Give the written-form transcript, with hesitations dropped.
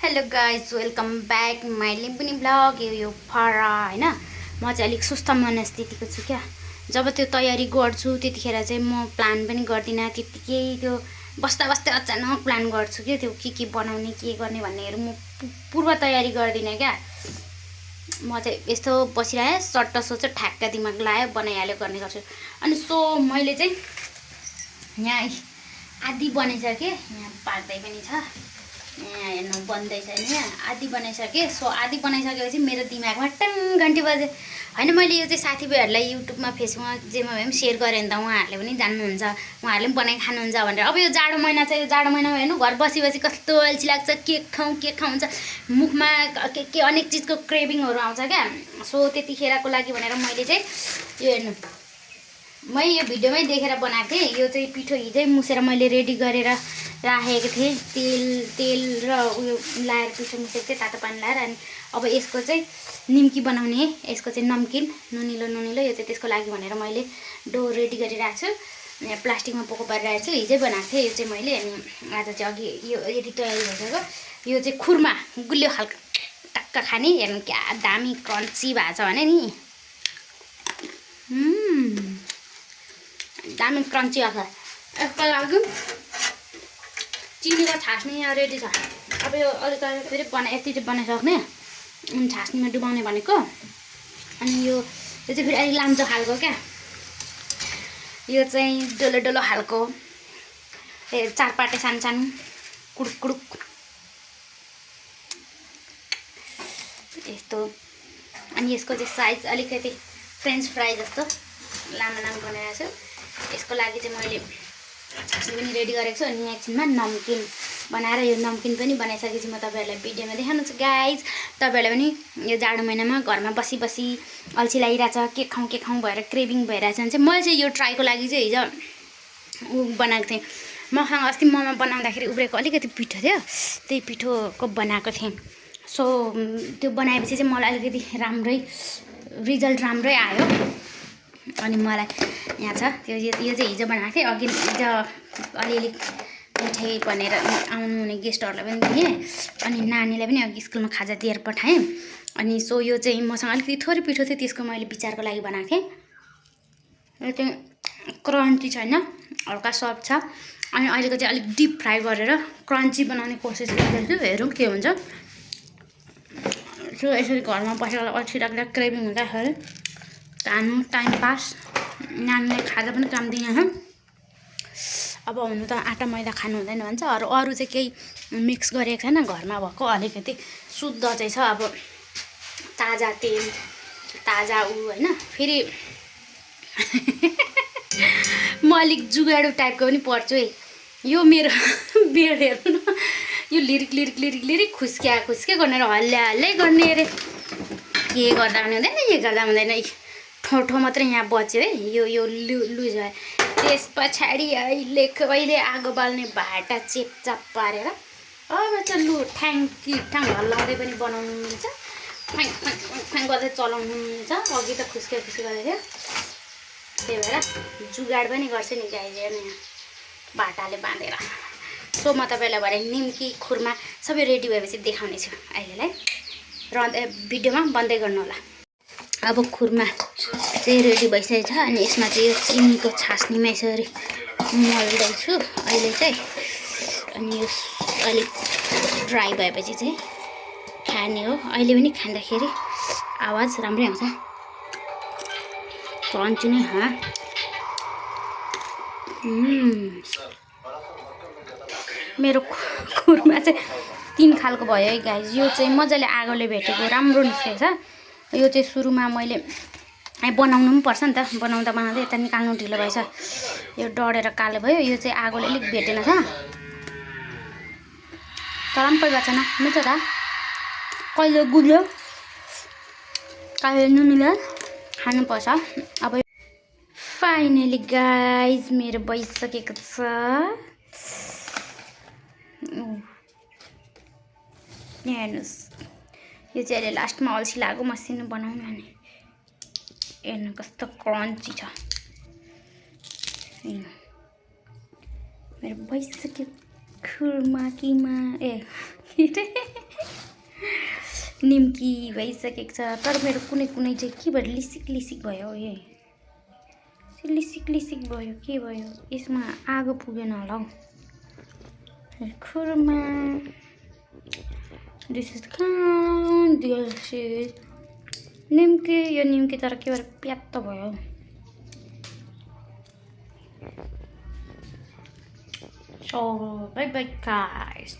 Hello guys welcome back my लिम्पुनी blog यो फरा होइन म चाहिँ अलिक सुस्त मनस्थितिको छु क्या। जब त्यो तयारी गर्छु त्यतिखेर चाहिँ म प्लान पनि गर्दिनँ त्यत्तिकै त्यो बस्दा बस्दै अचानक प्लान गर्छु क्या। त्यो के बनाउने के गर्ने भन्नेहरू म पूर्व तयारी गर्दिनँ क्या। म चाहिँ यस्तो बसिरहेँ सट्ट सोच ठ्याक्क दिमाग लायो बनाइहाल्यो गर्ने गर्छु। अनि सो मैले चाहिँ यहाँ आधी बनाइसकेँ, यहाँ पाक्दै पनि छ, यहाँ हेर्नु बन्दैछ नि, आधी बनाइसकेँ। सो आधी बनाइसकेपछि मेरो दिमागमा टङ घन्टी बज्यो होइन। मैले यो चाहिँ साथीभाइहरूलाई युट्युबमा फेसबुकमा जेमा भए पनि सेयर गरेँ नि त, उहाँहरूले पनि जान्नुहुन्छ, उहाँहरूले पनि बनाइ खानुहुन्छ भनेर। अब यो जाडो महिना छ, यो जाडो महिनामा हेर्नु घर बसी बसी कस्तो अल्छी लाग्छ, के खाउँ हुन्छ, मुखमा के अनेक चिजको क्रेभिङहरू आउँछ क्या। सो त्यतिखेरको लागि भनेर मैले चाहिँ यो हेर्नु मैले यो भिडियोमै देखेर बनाएको थिएँ। यो चाहिँ पिठो हिजै मुसेर मैले रेडी गरेर राखेको थिएँ, तेल र उयो लाएर पिठो मुसेको थिएँ तातो पानी लाएर। अनि अब यसको चाहिँ निम्की बनाउने, यसको चाहिँ नमकिन नुनिलो यो चाहिँ त्यसको लागि भनेर मैले डो रेडी गरिरहेको छु। यहाँ प्लास्टिकमा पोको पारिरहेको छु, हिजै बनाएको थिएँ यो चाहिँ मैले। अनि आज चाहिँ अघि यो यति तयारी भइसक्यो। यो चाहिँ खुर्मा गुलियो खालको टक्क खाने, हेर्नु क्या दामी क्रन्ची भएको छ भने नि, दामी क्रन्ची आएको छ। यसको लागि चिनीको छास्नी यहाँ रेडी छ। अब यो अलिकति फेरि यति चाहिँ बनाइसक्ने, अनि छास्नीमा डुबाउने भनेको। अनि यो चाहिँ फेरि अलिक लाम्चो खालको क्या, यो चाहिँ डोलो खालको, चारपाटे सानो कुडुक यस्तो। अनि यसको चाहिँ साइज अलिकति फ्रेन्च फ्राई जस्तो लामो बनाइरहेको छु। यसको लागि चाहिँ मैले छास्नी पनि रेडी गरेको छु। अनि एकछिनमा नमकिन बनाएर यो नमकिन पनि बनाइसकेपछि म तपाईँहरूलाई भिडियोमा देखाउनु छु गाइज। तपाईँहरूलाई पनि यो जाडो महिनामा घरमा बसी बसी अल्छी लागिरहेछ, के खाउँ भएर क्रेभिङ भइरहेछ भने चाहिँ मैले चाहिँ यो ट्राईको लागि चाहिँ हिजो बनाएको थिएँ। मसँग अस्ति मोमो बनाउँदाखेरि उब्रेको अलिकति पिठो थियो, त्यही पिठोको बनाएको थिएँ। सो त्यो बनाएपछि चाहिँ मलाई अलिकति रिजल्ट राम्रै आयो। अनि मलाई यहाँ छ त्यो, यो चाहिँ हिजो बनाएको थिएँ। अघि हिजो अलिअलि मिठाई भनेर आउनु हुने गेस्टहरूलाई पनि दिएँ, अनि नानीलाई पनि अघि स्कुलमा खाजा दिएर पठाएँ। अनि सो यो चाहिँ मसँग अलिकति थोरै पिठो थियो, त्यसको मैले विचारको लागि बनाएको थिएँ। यो चाहिँ क्रन्ची छैन, हल्का सफ्ट छ। अनि अहिलेको चाहिँ अलिक डिप फ्राई गरेर क्रन्ची बनाउने कोसिस गरिरहेको छु, हेरौँ के हुन्छ। सो यसरी घरमा बसेर अल्छी लाग्दा क्रेभिङ हुँदाखेरि खानु टाइम पास, नानीले खाजा पनि काम दिएन। अब हुनु त आटा मैदा खानु हुँदैन भन्छ, अरू चाहिँ केही मिक्स गरेको छैन, घरमा भएको अलिकति शुद्ध चाहिँ छ। अब ताजा तेल, ताजा होइन। फेरि म अलिक जुगाडु टाइपको पनि पर्छु है। यो मेरो बेड हेर्नु न, यो लिरिक खुस्किया गरेर हल्लै गर्ने अरे, के गर्दा पनि हुँदैन, के गर्दा हुँदैन, ठोठो मात्रै यहाँ बच्यो है। यो लुज भयो। त्यस पछाडि अहिले आगो बाल्ने भाटा चेपचाप पारेर अब चाहिँ लु ठ्याङ हल्लाउँदै पनि बनाउनु मिल्छ, फ्याङ गर्दै चलाउनु मिल्छ। अघि त खुस्के गर्दै थियो, त्यही भएर जुगाड पनि गर्छु नि गाई, हेर्नु यहाँ भाटाले बाँधेर। सो म तपाईँलाई भने निम्की खुर्मा सबै रेडी भएपछि देखाउने छु अहिलेलाई, र भिडियोमा बन्दै गर्नु होला। अब खुर्मा चाहिँ रेडी भइसकेको छ। अनि यसमा चाहिँ यो चिनीको छास्नीमा यसरी मल्दैछु अहिले चाहिँ। अनि यो अलिक ड्राई भएपछि चाहिँ खाने हो। अहिले पनि खाँदाखेरि आवाज राम्रै आउँछ, क्रन्ची नै हाँ। मेरो खुर्मा चाहिँ 3 खालको भयो है गाइज। यो चाहिँ मजाले आगोले भेटेको राम्रो निस्केको छ। यो चाहिँ सुरुमा मैले बनाउनु पनि पर्छ नि त, बनाउँदा यता निकाल्नु ढिलो भएछ, यो डढेर कालो भयो। यो चाहिँ आगोले अलिक भेटेन छ, तर पनि कोही बात छैन, मिल्छ त। कहिले गुलियो कहिले नुनिलो खानुपर्छ। अब फाइनली गाइज मेरो भइसकेको छ। हेर्नुहोस्, यो चाहिँ अहिले लास्टमा अल्छी लाग्यो मसिनो बनाउनु भने। हेर्नु कस्तो क्रन्ची छ, मेरो भइसक्यो खुर्मा किमा निम्की भइसकेको छ तर मेरो कुनै कुनै चाहिँ के भयो लिसिक लिसिक भयो ए लिसिक लिसिक भयो के भयो यसमा आगो पुगेन होला हौ खुरमा दिस इज निम्की यो निम्की तर के भएर प्यात्त भयो So, bye bye guys.